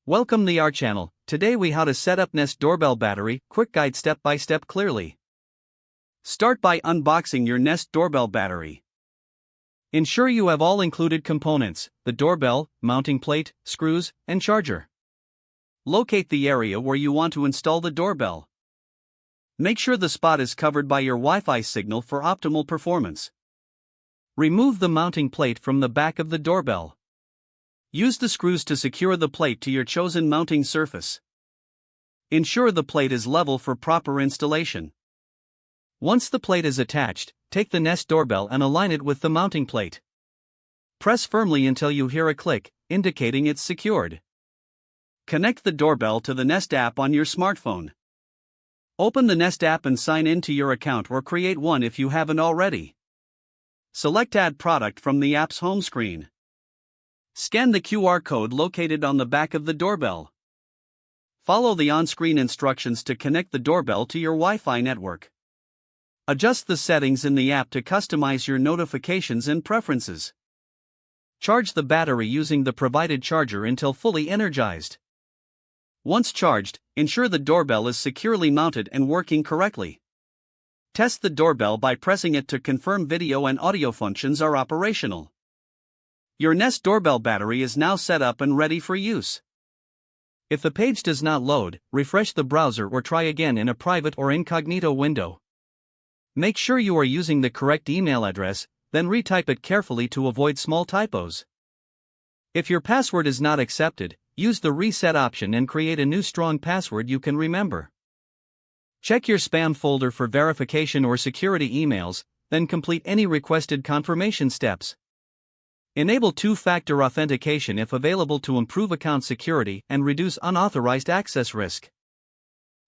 Welcome to our channel. Today we how to set up Nest Doorbell battery, quick guide step by step clearly. Start by unboxing your Nest Doorbell battery. Ensure you have all included components, the doorbell, mounting plate, screws, and charger. Locate the area where you want to install the doorbell. Make sure the spot is covered by your Wi-Fi signal for optimal performance. Remove the mounting plate from the back of the doorbell. Use the screws to secure the plate to your chosen mounting surface. Ensure the plate is level for proper installation. Once the plate is attached, take the Nest doorbell and align it with the mounting plate. Press firmly until you hear a click, indicating it's secured. Connect the doorbell to the Nest app on your smartphone. Open the Nest app and sign in to your account or create one if you haven't already. Select Add Product from the app's home screen. Scan the QR code located on the back of the doorbell. Follow the on-screen instructions to connect the doorbell to your Wi-Fi network. Adjust the settings in the app to customize your notifications and preferences. Charge the battery using the provided charger until fully energized. Once charged, ensure the doorbell is securely mounted and working correctly. Test the doorbell by pressing it to confirm video and audio functions are operational. Your Nest doorbell battery is now set up and ready for use. If the page does not load, refresh the browser or try again in a private or incognito window. Make sure you are using the correct email address, then retype it carefully to avoid small typos. If your password is not accepted, use the reset option and create a new strong password you can remember. Check your spam folder for verification or security emails, then complete any requested confirmation steps. Enable two-factor authentication if available to improve account security and reduce unauthorized access risk.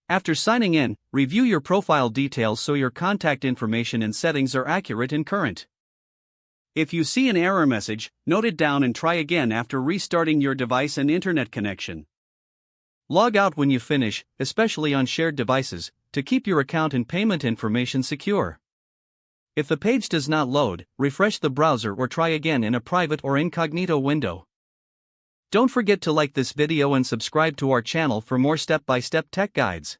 After signing in, review your profile details so your contact information and settings are accurate and current. If you see an error message, note it down and try again after restarting your device and internet connection. Log out when you finish, especially on shared devices, to keep your account and payment information secure. If the page does not load, refresh the browser or try again in a private or incognito window. Don't forget to like this video and subscribe to our channel for more step-by-step tech guides.